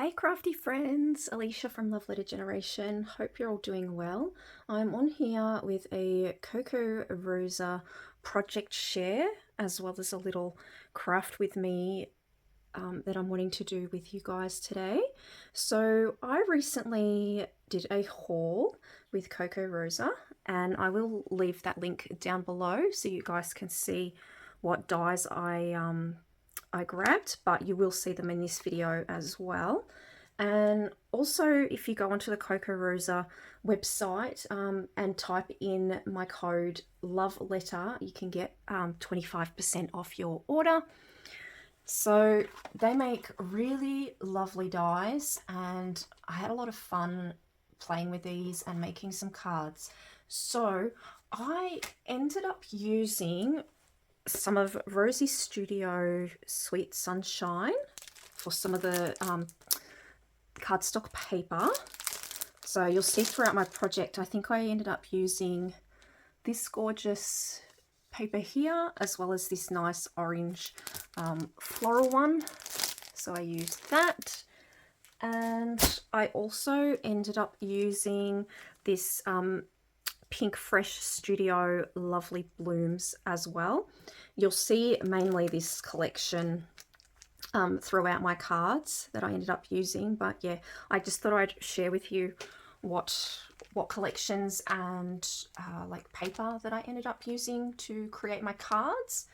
Hey crafty friends, Alicia from Love Letter Generation. Hope you're all doing well. I'm on here with a KokoRosa project share as well as a little craft with me that I'm wanting to do with you guys today. So I recently did a haul with KokoRosa and I will leave that link down below so you guys can see what dies I grabbed, but you will see them in this video as well. And also, if you go onto the KokoRosa website and type in my code LOVELETTER, you can get 25% off your order. So they make really lovely dies, and I had a lot of fun playing with these and making some cards. So I ended up using some of Rosie Studio Sweet Sunshine for some of the cardstock paper. So you'll see throughout my project, I think I ended up using this gorgeous paper here, as well as this nice orange floral one. So I used that. And I also ended up using this Pink Fresh Studio Lovely Blooms as well. You'll see mainly this collection throughout my cards that I ended up using, but yeah, I just thought I'd share with you what collections and like paper that I ended up using to create my cards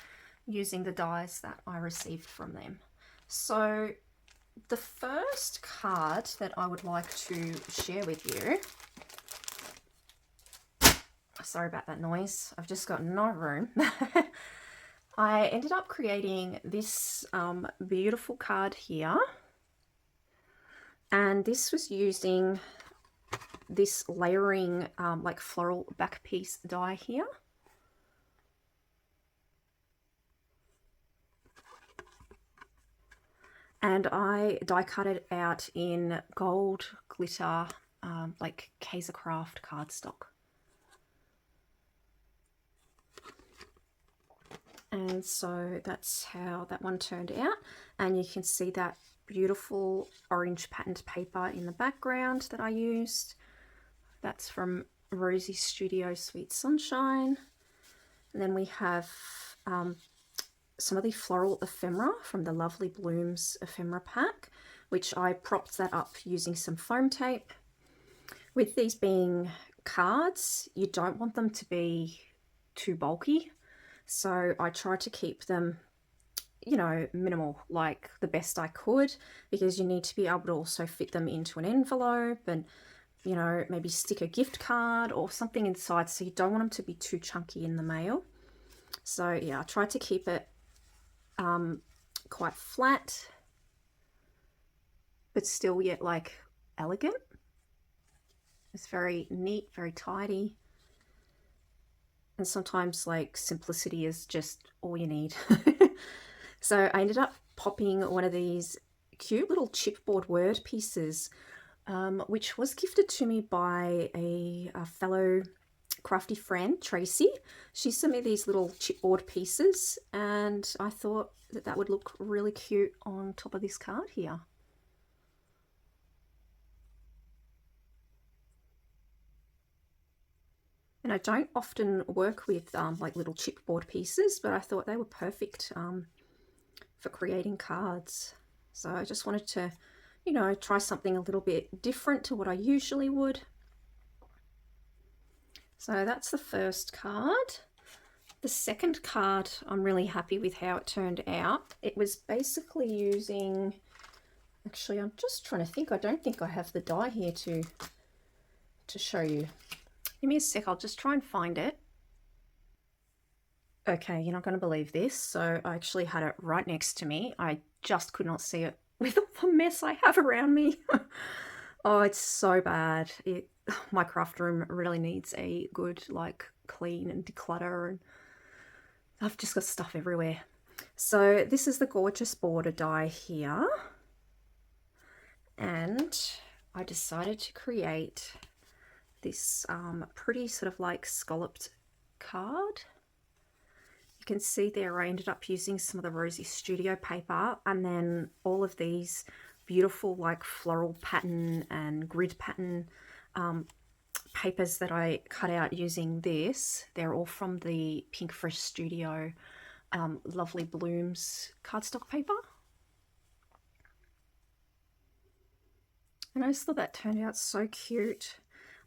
using the dies that I received from them. So the first card that I would like to share with you, sorry about that noise, I've just got no room. I ended up creating this beautiful card here, and this was using this layering like floral back piece die here. And I die cut it out in gold glitter like Kaiser Craft cardstock. And so that's how that one turned out, and you can see that beautiful orange patterned paper in the background that I used. That's from Rosie Studio Sweet Sunshine. And then we have some of the floral ephemera from the Lovely Blooms ephemera pack, which I propped that up using some foam tape. With these being cards, you don't want them to be too bulky, so I tried to keep them, you know, minimal, like the best I could, because you need to be able to also fit them into an envelope and, you know, maybe stick a gift card or something inside, so you don't want them to be too chunky in the mail. So yeah, I tried to keep it quite flat, but still yet like elegant. It's very neat, very tidy. And sometimes like simplicity is just all you need. So I ended up popping one of these cute little chipboard word pieces, which was gifted to me by a fellow crafty friend, Tracy. She sent me these little chipboard pieces, and I thought that that would look really cute on top of this card here. And I don't often work with like little chipboard pieces, but I thought they were perfect for creating cards. So I just wanted to, you know, try something a little bit different to what I usually would. So that's the first card. The second card, I'm really happy with how it turned out. It was basically using, actually I'm just trying to think, I don't think I have the die here to show you. Give me a sec, I'll just try and find it. Okay, you're not going to believe this. So I actually had it right next to me. I just could not see it with all the mess I have around me. Oh, it's so bad. My craft room really needs a good like clean and declutter, and I've just got stuff everywhere. So this is the gorgeous border die here, and I decided to create this pretty sort of like scalloped card. You can see there I ended up using some of the Rosie Studio paper, and then all of these beautiful like floral pattern and grid pattern papers that I cut out using this. They're all from the Pink Fresh Studio Lovely Blooms cardstock paper. And I just thought that turned out so cute.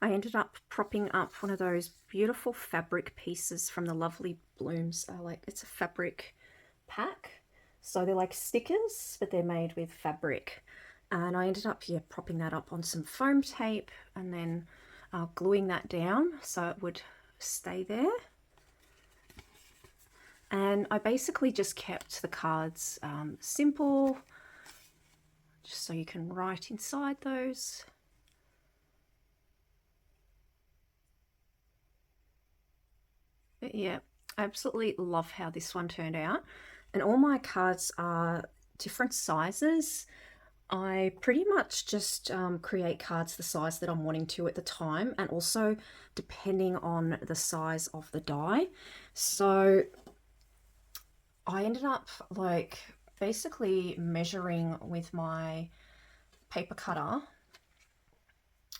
I ended up propping up one of those beautiful fabric pieces from the Lovely Blooms. It's a fabric pack. So they're like stickers, but they're made with fabric. And I ended up, propping that up on some foam tape and then gluing that down so it would stay there. And I basically just kept the cards simple, just so you can write inside those. But yeah, I absolutely love how this one turned out. And all my cards are different sizes. I pretty much just create cards the size that I'm wanting to at the time, and also depending on the size of the die. So I ended up like basically measuring with my paper cutter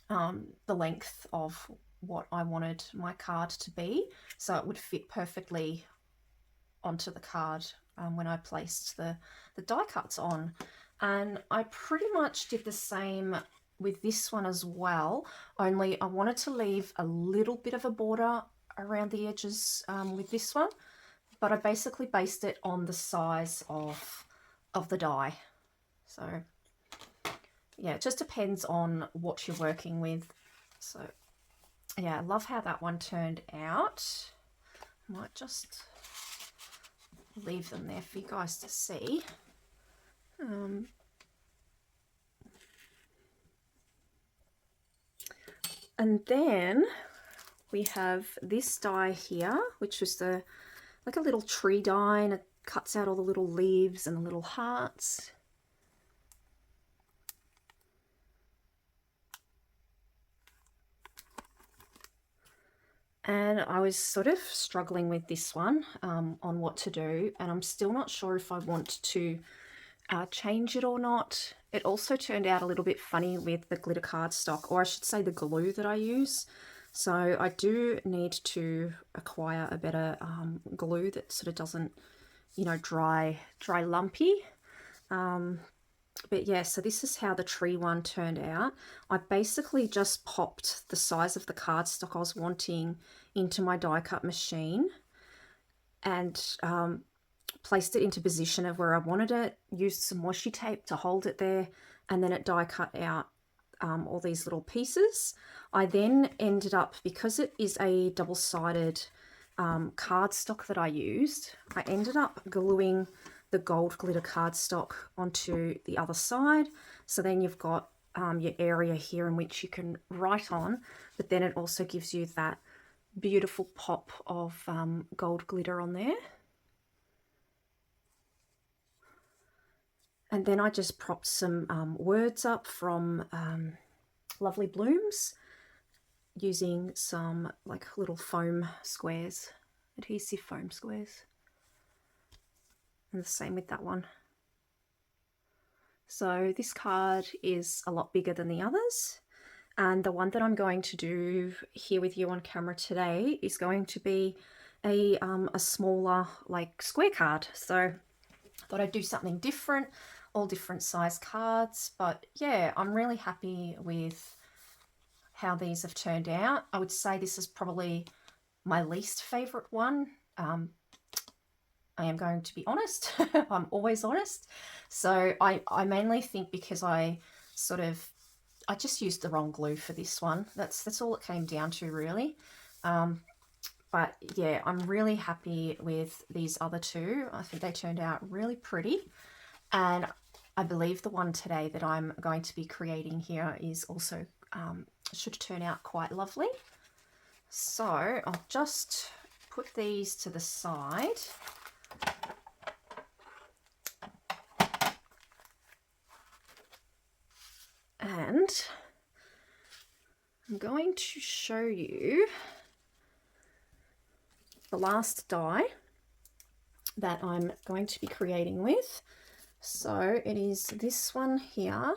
the length of what I wanted my card to be, so it would fit perfectly onto the card when I placed the die cuts on. And I pretty much did the same with this one as well, only I wanted to leave a little bit of a border around the edges with this one, but I basically based it on the size of the die. So yeah, it just depends on what you're working with. So yeah, I love how that one turned out. Might just leave them there for you guys to see. And then we have this die here, which was like a little tree die, and it cuts out all the little leaves and the little hearts. And I was sort of struggling with this one on what to do, and I'm still not sure if I want to change it or not. It also turned out a little bit funny with the glitter cardstock, or I should say the glue that I use. So I do need to acquire a better glue that sort of doesn't, dry lumpy. But yeah, so this is how the tree one turned out. I basically just popped the size of the cardstock I was wanting into my die cut machine and placed it into position of where I wanted it, used some washi tape to hold it there, and then it die cut out all these little pieces. I then ended up, because it is a double-sided cardstock that I used, I ended up gluing the gold glitter cardstock onto the other side. So then you've got your area here in which you can write on, but then it also gives you that beautiful pop of gold glitter on there. And then I just propped some words up from Lovely Blooms using some like little foam squares, adhesive foam squares. And the same with that one. So this card is a lot bigger than the others. And the one that I'm going to do here with you on camera today is going to be a smaller like square card. So I thought I'd do something different, all different size cards. But yeah, I'm really happy with how these have turned out. I would say this is probably my least favorite one. I am going to be honest. I'm always honest. So I mainly think because I just used the wrong glue for this one. That's all it came down to, really. But yeah, I'm really happy with these other two. I think they turned out really pretty. And I believe the one today that I'm going to be creating here is also should turn out quite lovely. So I'll just put these to the side. And I'm going to show you the last die that I'm going to be creating with. So it is this one here,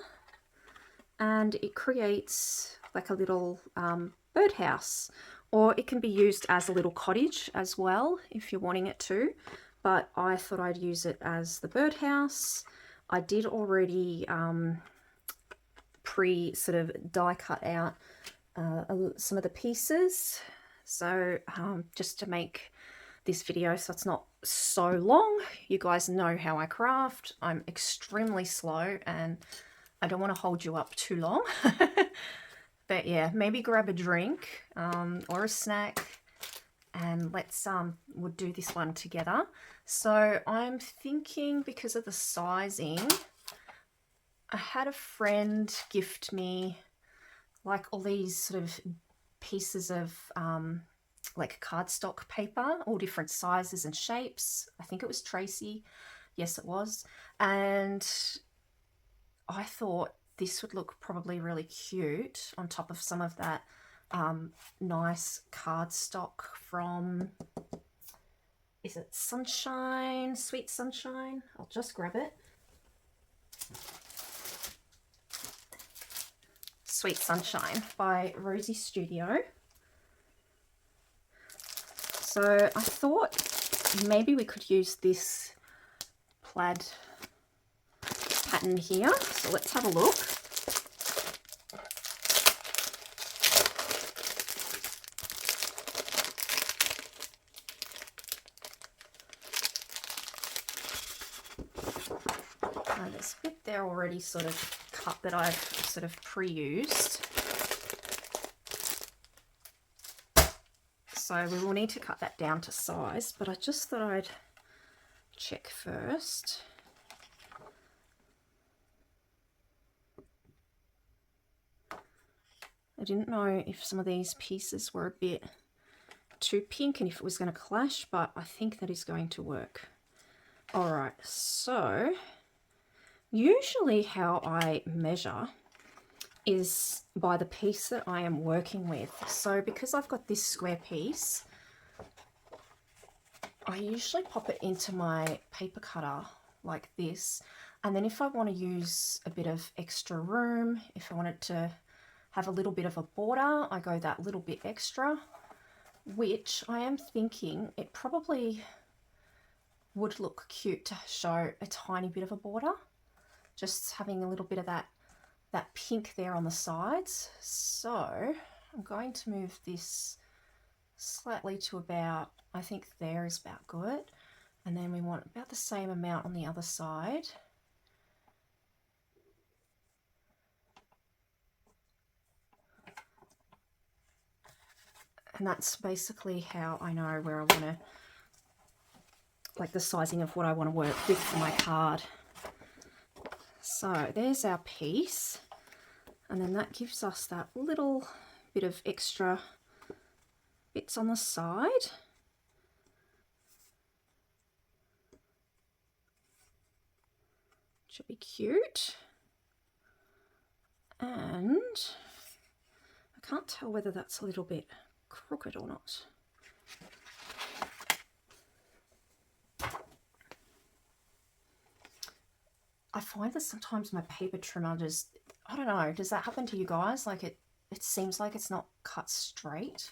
and it creates like a little birdhouse, or it can be used as a little cottage as well if you're wanting it to, but I thought I'd use it as the birdhouse. I did already sort of die cut out some of the pieces, so just to make this video so it's not so long. You guys know how I craft. I'm extremely slow and I don't want to hold you up too long. But yeah, maybe grab a drink or a snack, and we'll do this one together. So I'm thinking, because of the sizing, I had a friend gift me like all these sort of pieces of like cardstock paper, all different sizes and shapes. I think it was Tracy. Yes, it was. And I thought this would look probably really cute on top of some of that nice cardstock from, is it Sunshine? Sweet Sunshine? I'll just grab it. Sweet Sunshine by Rosie Studio. So I thought maybe we could use this plaid pattern here. So let's have a look. Now there's a bit there already sort of cut that I've sort of pre-used. So we will need to cut that down to size, but I just thought I'd check first. I didn't know if some of these pieces were a bit too pink and if it was going to clash, but I think that is going to work. Alright, so usually how I measure is by the piece that I am working with. So because I've got this square piece, I usually pop it into my paper cutter like this, and then if I want to use a bit of extra room, if I want it to have a little bit of a border, I go that little bit extra, which I am thinking it probably would look cute to show a tiny bit of a border, just having a little bit of that pink there on the sides. So I'm going to move this slightly to about, I think there is about good, and then we want about the same amount on the other side. And that's basically how I know where I want to, like the sizing of what I want to work with for my card. So there's our piece, and then that gives us that little bit of extra bits on the side. Should be cute. And I can't tell whether that's a little bit crooked or not. I find that sometimes my paper trimmer just, I don't know, does that happen to you guys? Like it seems like it's not cut straight.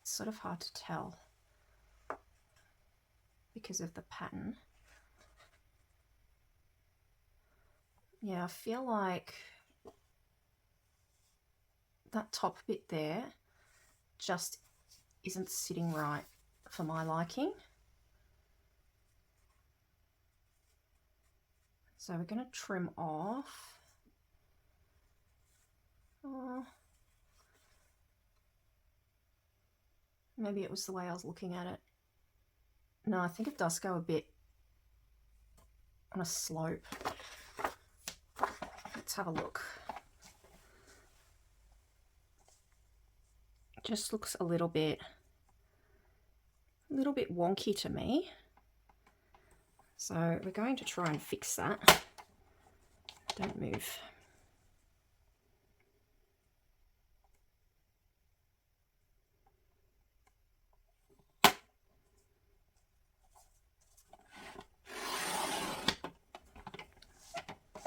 It's sort of hard to tell because of the pattern. Yeah, I feel like that top bit there just isn't sitting right for my liking. So we're going to trim off. Maybe it was the way I was looking at it. No, I think it does go a bit on a slope. Let's have a look. It just looks a little bit wonky to me. So we're going to try and fix that. Don't move.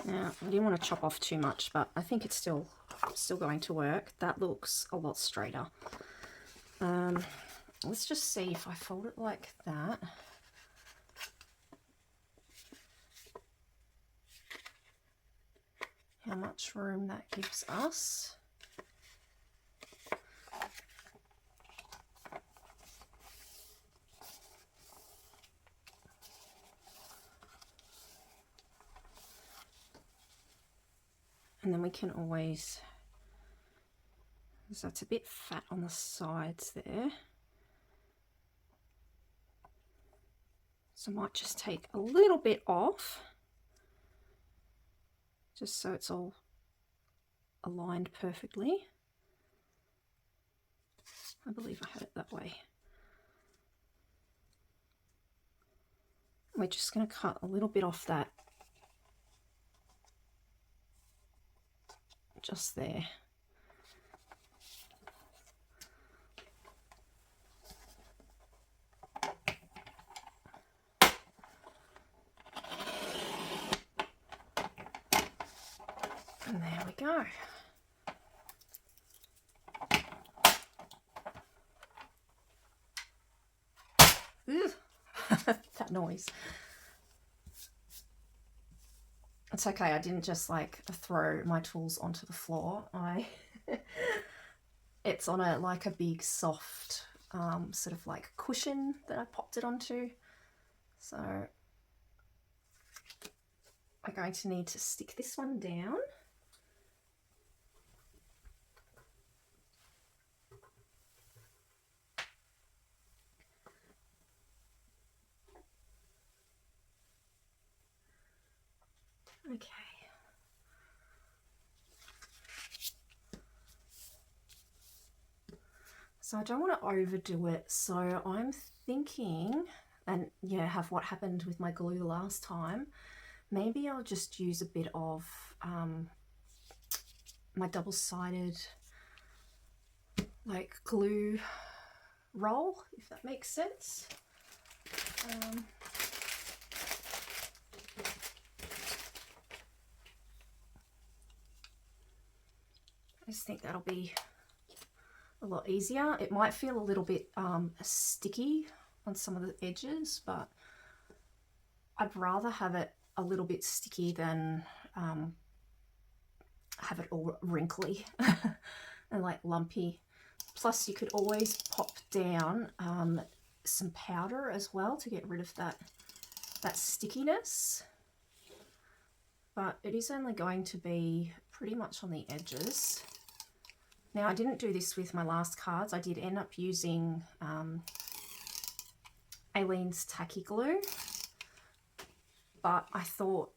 Now, I didn't want to chop off too much, but I think it's still going to work. That looks a lot straighter. Let's just see if I fold it like that. How much room that gives us. And then we can always, so it's a bit fat on the sides there. So I might just take a little bit off, just so it's all aligned perfectly. I believe I had it that way. We're just going to cut a little bit off that, just there. And there we go. That noise. It's okay, I didn't just like throw my tools onto the floor. It's on a big soft sort of like cushion that I popped it onto. So I'm going to need to stick this one down. Okay. So I don't want to overdo it, so I'm thinking, and yeah, have what happened with my glue last time, maybe I'll just use a bit of my double-sided like glue roll, if that makes sense. I just think that'll be a lot easier. It might feel a little bit sticky on some of the edges, but I'd rather have it a little bit sticky than have it all wrinkly and like lumpy. Plus you could always pop down some powder as well to get rid of that stickiness, but it is only going to be pretty much on the edges. Now I didn't do this with my last cards. I did end up using Aleene's tacky glue, but I thought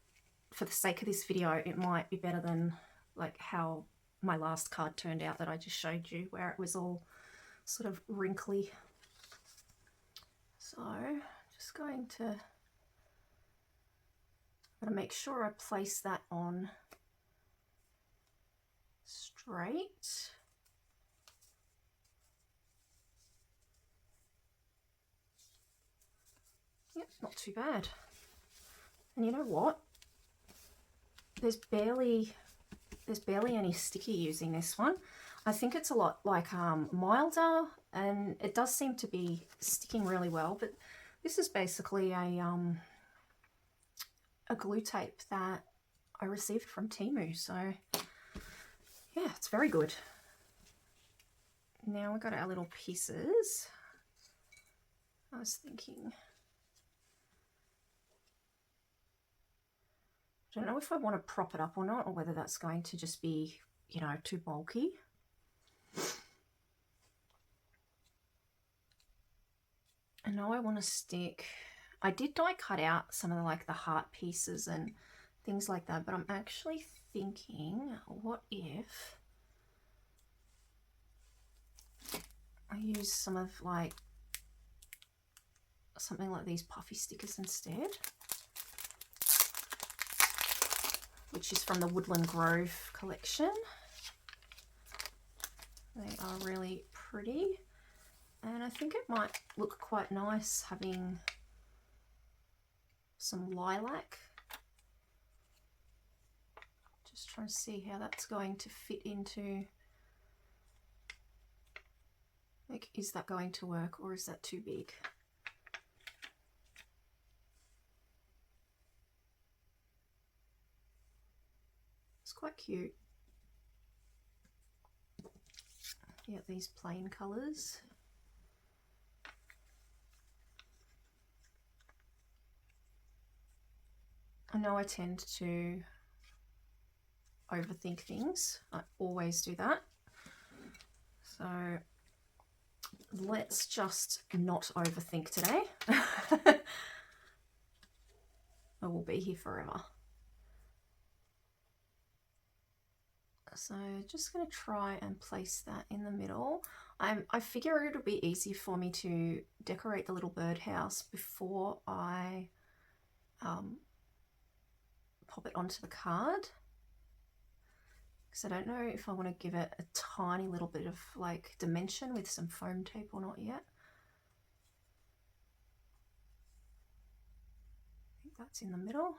for the sake of this video it might be better than like how my last card turned out that I just showed you, where it was all sort of wrinkly. So just going to make sure I place that on straight. Yep, not too bad. And you know what? There's barely any sticky using this one. I think it's a lot like milder, and it does seem to be sticking really well, but this is basically a glue tape that I received from Temu, so yeah, it's very good. Now we've got our little pieces. I was thinking, I don't know if I want to prop it up or not, or whether that's going to just be, you know, too bulky. And now I want to stick, I did die cut out some of the, like the heart pieces and things like that, but I'm actually thinking, what if I use some of like something like these puffy stickers instead, which is from the Woodland Grove collection. They are really pretty, and I think it might look quite nice having some lilac trying to see how that's going to fit into, like, is that going to work or is that too big? It's quite cute. Yeah, these plain colours. I know I tend to overthink things. I always do that. So let's just not overthink today. I will be here forever. So just going to try and place that in the middle. I figure it'll be easy for me to decorate the little birdhouse before I pop it onto the card, because I don't know if I want to give it a tiny little bit of like dimension with some foam tape or not yet. I think that's in the middle.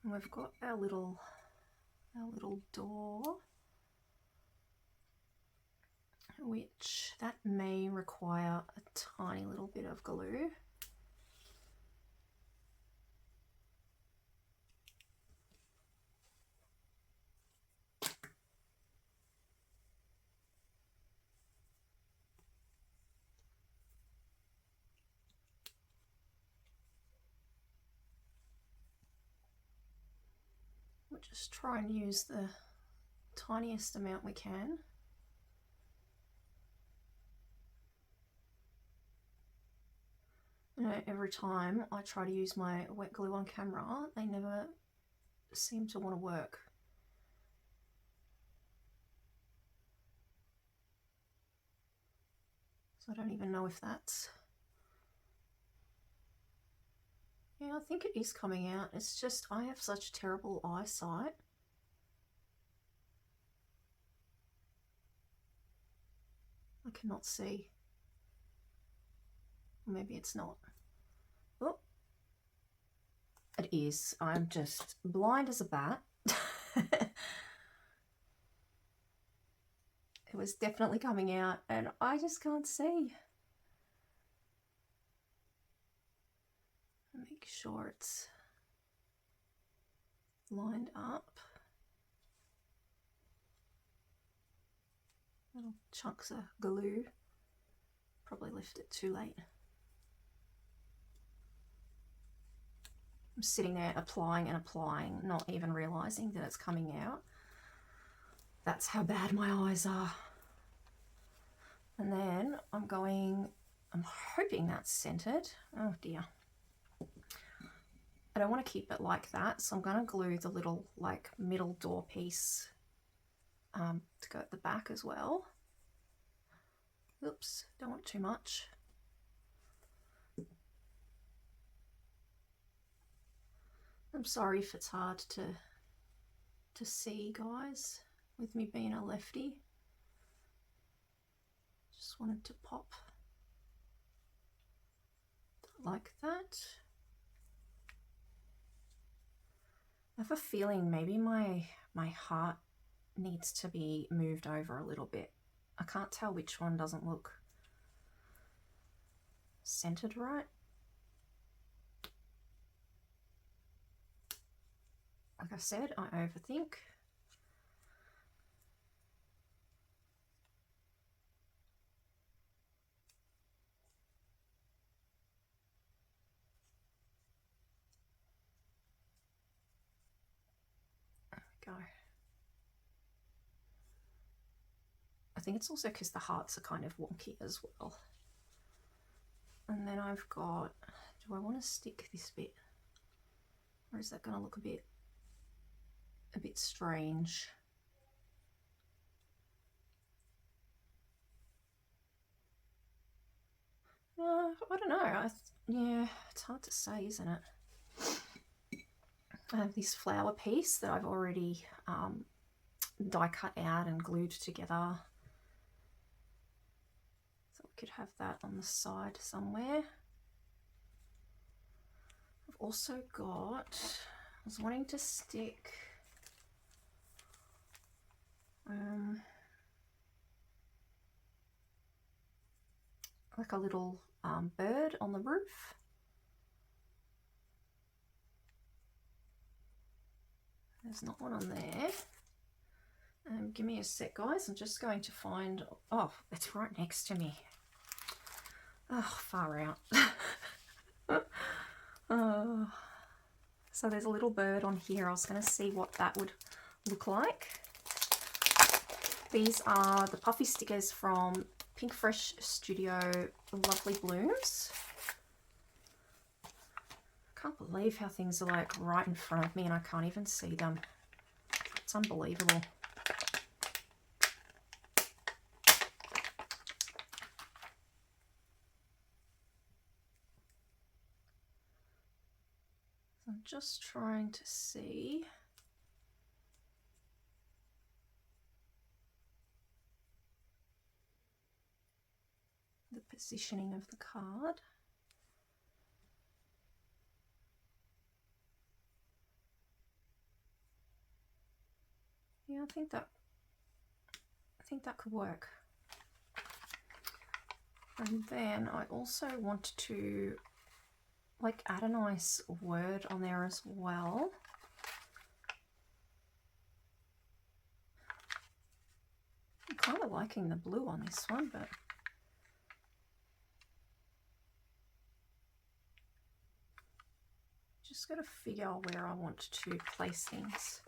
And we've got our little door, which that may require a tiny little bit of glue. We'll just try and use the tiniest amount we can. You know, every time I try to use my wet glue on camera, they never seem to want to work. So I don't even know if that's... Yeah, I think it is coming out. It's just I have such terrible eyesight. I cannot see. Maybe it's not. Oh, it is. I'm just blind as a bat. It was definitely coming out and I just can't see. Make sure it's lined up. Little chunks of glue. Probably left it too late. I'm sitting there applying and applying, not even realizing that it's coming out. That's how bad my eyes are. And then I'm hoping that's centered. Oh dear. I don't want to keep it like that, so I'm going to glue the little like middle door piece to go at the back as well. Oops, don't want too much. I'm sorry if it's hard to see, guys, with me being a lefty. Just wanted to pop like that. I have a feeling maybe my heart needs to be moved over a little bit. I can't tell which one doesn't look centered right. Like I said, I overthink. There we go. I think it's also because the hearts are kind of wonky as well. And then I've got, do I want to stick this bit? Or is that going to look a bit strange? I don't know. Yeah, it's hard to say, isn't it? I have this flower piece that I've already die cut out and glued together. So we could have that on the side somewhere. I've also got, I was wanting to stick like a little bird on the roof. There's not one on there. Give me a sec, guys. I'm just going to find, oh, it's right next to me. Oh, far out. Oh. So there's a little bird on here. I was going to see what that would look like. These are the puffy stickers from Pink Fresh Studio Lovely Blooms. Can't believe how things are like right in front of me and I can't even see them. It's unbelievable. I'm just trying to see. The positioning of the card. Yeah, I think that could work. And then I also want to like add a nice word on there as well. I'm kind of liking the blue on this one, but just got to figure out where I want to place things.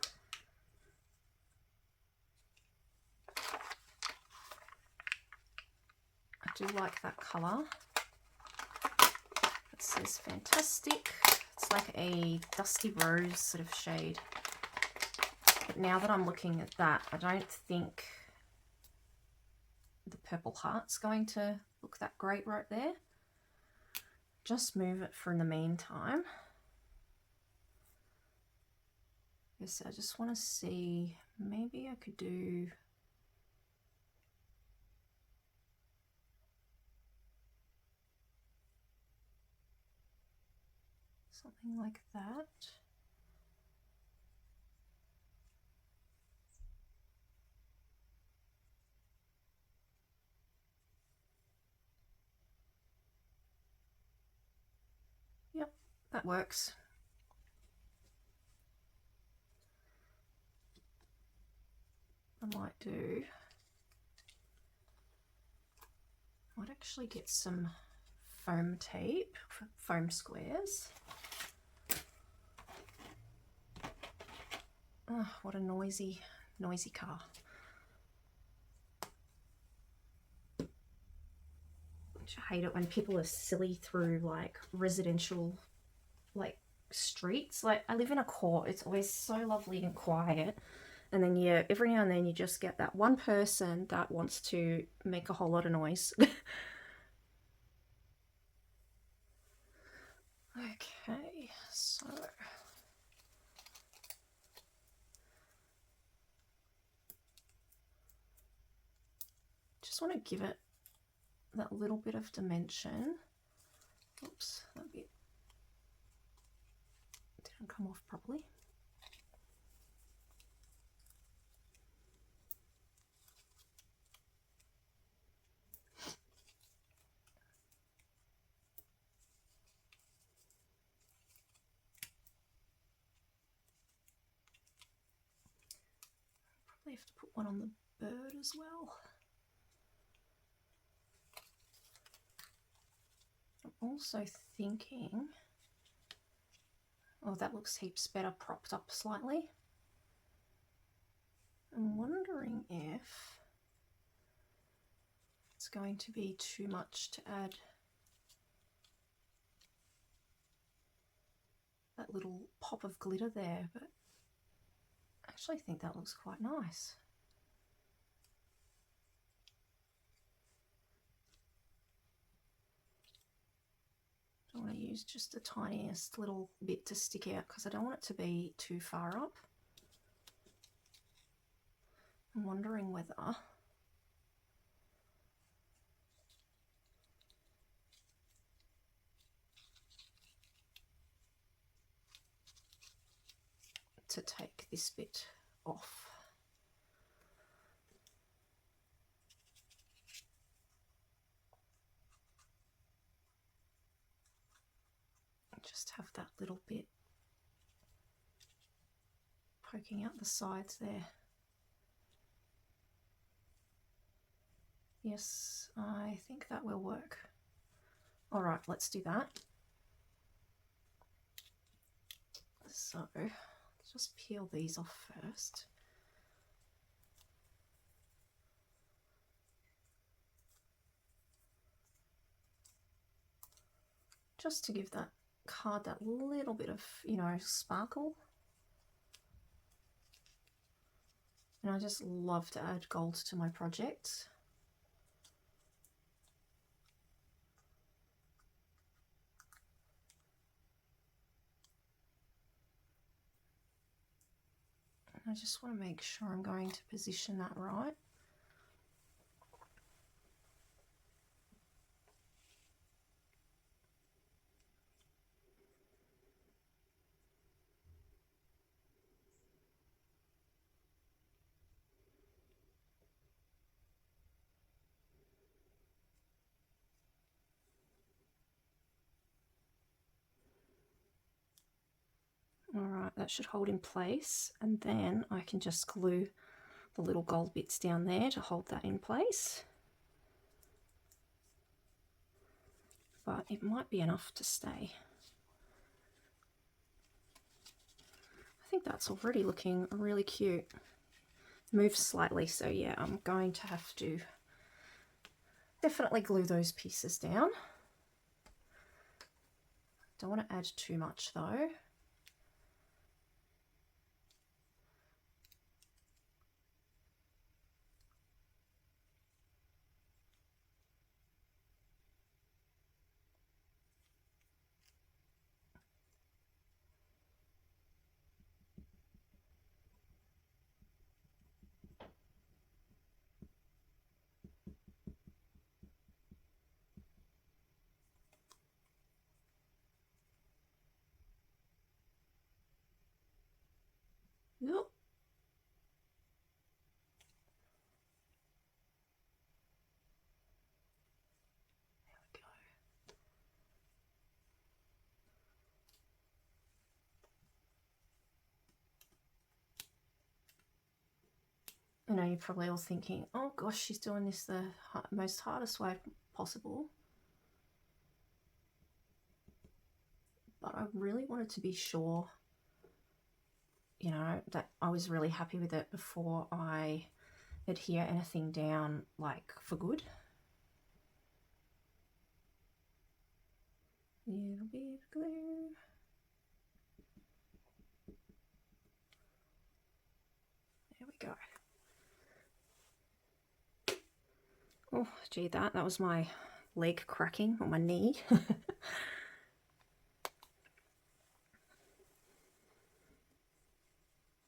I do like that colour. It says fantastic. It's like a dusty rose sort of shade. But now that I'm looking at that, I don't think the purple heart's going to look that great right there. Just move it for in the meantime. Yes, I just want to see, maybe I could do something like that. Yep, that works. I might actually get some foam tape, foam squares. Oh, what a noisy car. I hate it when people are silly through like residential like streets. Like I live in a court, it's always so lovely and quiet. And then yeah, every now and then you just get that one person that wants to make a whole lot of noise. Okay, so just want to give it that little bit of dimension. Oops, that bit didn't come off properly. Probably have to put one on the bird as well. I'm also thinking, oh, that looks heaps better propped up slightly. I'm wondering if it's going to be too much to add that little pop of glitter there, but I actually think that looks quite nice. I want to use just the tiniest little bit to stick out because I don't want it to be too far up. I'm wondering whether to take this bit off. Just have that little bit poking out the sides there. Yes, I think that will work. All right, let's do that. So let's just peel these off first. Just to give that card that little bit of, you know, sparkle. And I just love to add gold to my projects. I just want to make sure I'm going to position that right. All right, that should hold in place, and then I can just glue the little gold bits down there to hold that in place. But it might be enough to stay. I think that's already looking really cute. Moves slightly, so yeah, I'm going to have to definitely glue those pieces down. Don't want to add too much though. Yep. There we go. I know you're probably all thinking, oh gosh, she's doing this the most hardest way possible. But I really wanted to be sure, you know, that I was really happy with it before I adhere anything down, like for good. Little bit of glue. There we go. Oh, gee, that was my leg cracking, or my knee.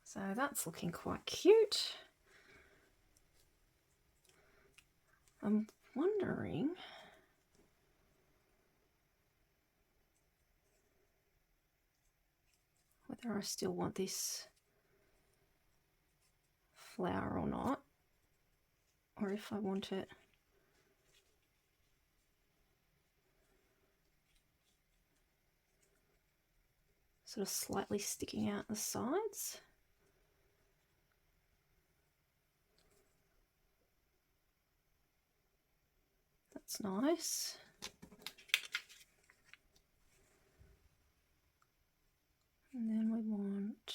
So that's looking quite cute. I'm wondering whether I still want this flower or not, or if I want it sort of slightly sticking out the sides. That's nice. And then we want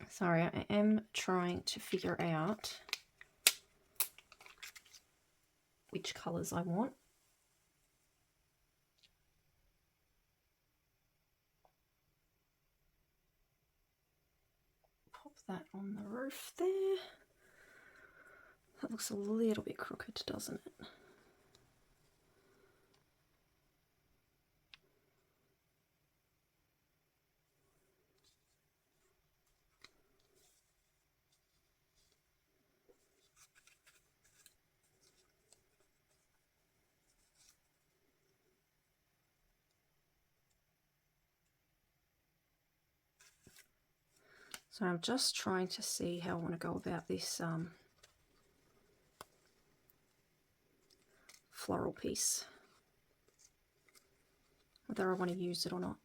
sorry, I am trying to figure out which colours I want. Pop that on the roof there. That looks a little bit crooked, doesn't it? So I'm just trying to see how I want to go about this floral piece, whether I want to use it or not.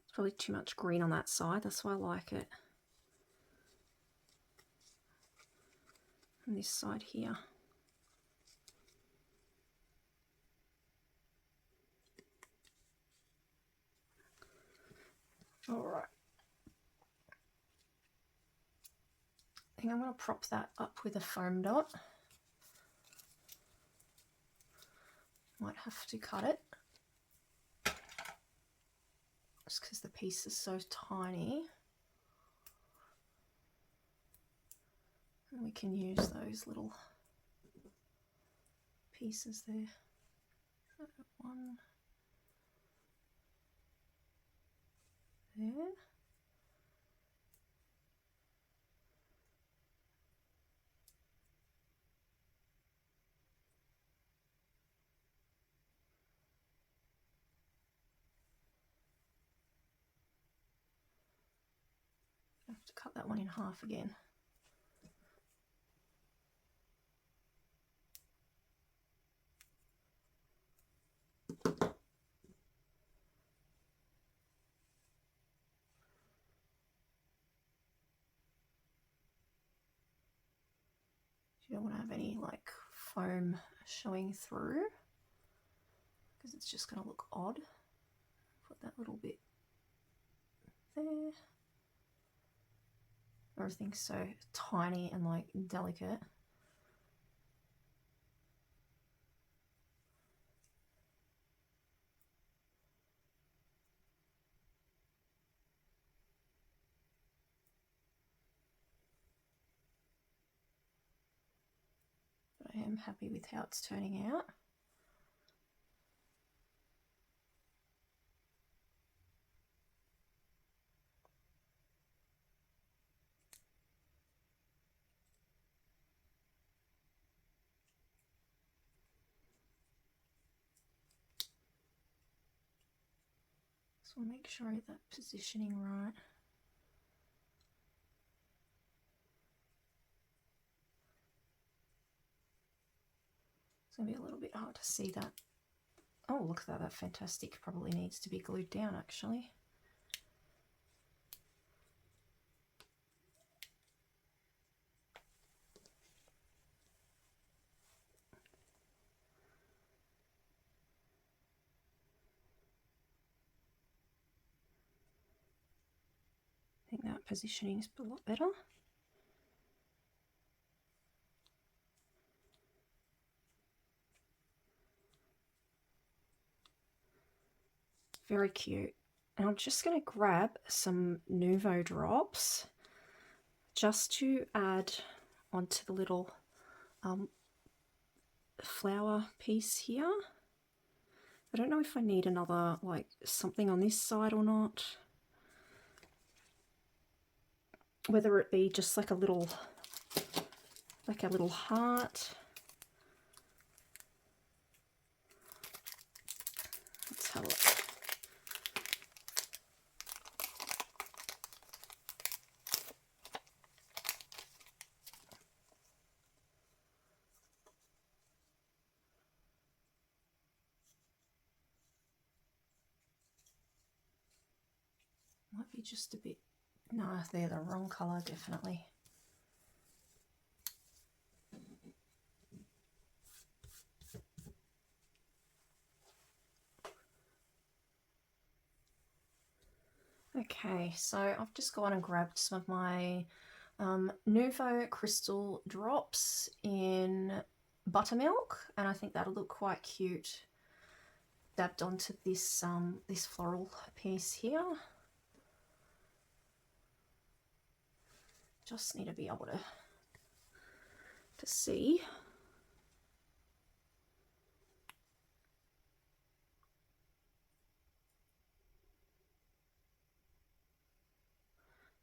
It's probably too much green on that side, that's why I like it. And this side here. All right. I think I'm going to prop that up with a foam dot. Might have to cut it just because the piece is so tiny. And we can use those little pieces there. One there. I have to cut that one in half again. You don't want to have any like foam showing through because it's just going to look odd. Put that little bit there. Everything's so tiny and like delicate. But I am happy with how it's turning out. So make sure I get that positioning right. It's going to be a little bit hard to see that. Oh, look at that, that's fantastic. Probably needs to be glued down actually. I think that positioning is a lot better. Very cute. And I'm just going to grab some Nuvo drops just to add onto the little flower piece here. I don't know if I need another like something on this side or not. Whether it be just like a little heart. Let's have a look. Might be just a bit, no, they're the wrong colour, definitely. Okay, so I've just gone and grabbed some of my Nuvo crystal drops in buttermilk, and I think that'll look quite cute dabbed onto this this floral piece here. Just need to be able to see.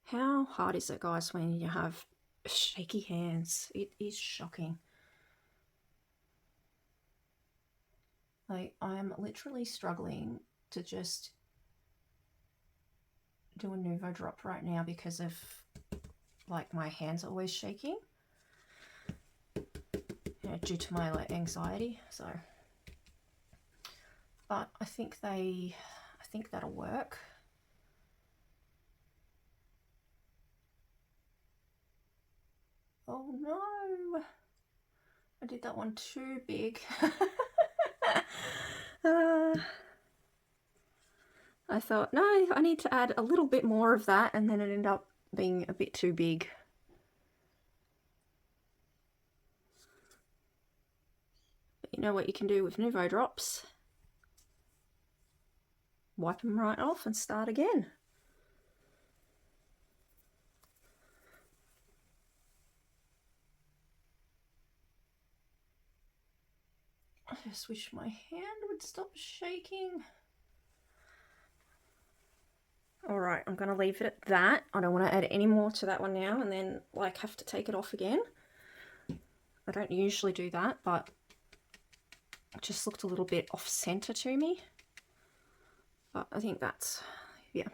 How hard is it, guys, when you have shaky hands? It is shocking. Like, I am literally struggling to just do a Nuvo drop right now because of like my hands are always shaking, you know, due to my like anxiety. So, but I think that'll work. Oh no, I did that one too big. I thought, no, I need to add a little bit more of that, and then it ended up being a bit too big. But you know what you can do with Nuvo drops? Wipe them right off and start again. I just wish my hand would stop shaking. Alright, I'm going to leave it at that. I don't want to add any more to that one now and then like have to take it off again. I don't usually do that, but it just looked a little bit off center to me. But I think that's, yeah,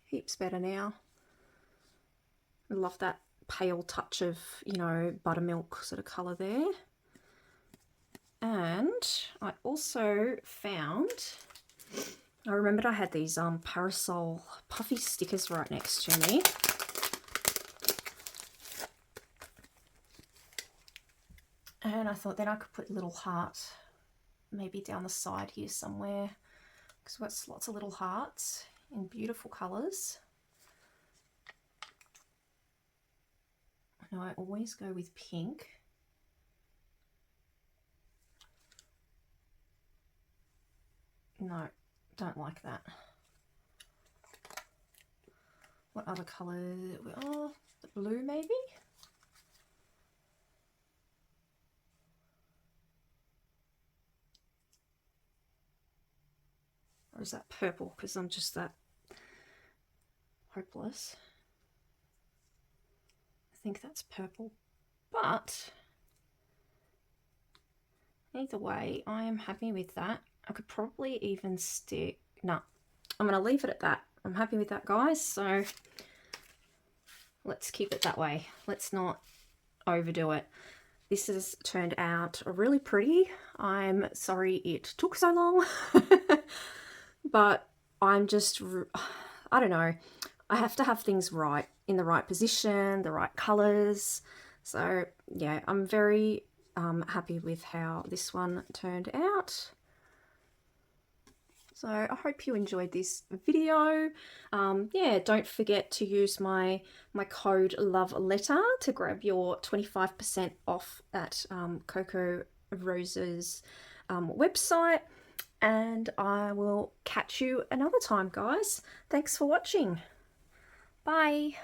heaps better now. I love that pale touch of, you know, buttermilk sort of colour there. And I also found, I remembered I had these parasol puffy stickers right next to me. And I thought then I could put a little heart maybe down the side here somewhere, because we've got lots of little hearts in beautiful colours. Now I always go with pink. No, don't like that. What other colour? Oh, the blue maybe? Or is that purple? Because I'm just that hopeless. I think that's purple. But either way, I am happy with that. I could probably even stick... No, I'm going to leave it at that. I'm happy with that, guys. So let's keep it that way. Let's not overdo it. This has turned out really pretty. I'm sorry it took so long. But I'm just... I don't know. I have to have things right, in the right position, the right colours. So yeah, I'm very happy with how this one turned out. So I hope you enjoyed this video. Yeah, don't forget to use my code LOVELETTER to grab your 25% off at KokoRosa's website. And I will catch you another time, guys. Thanks for watching. Bye.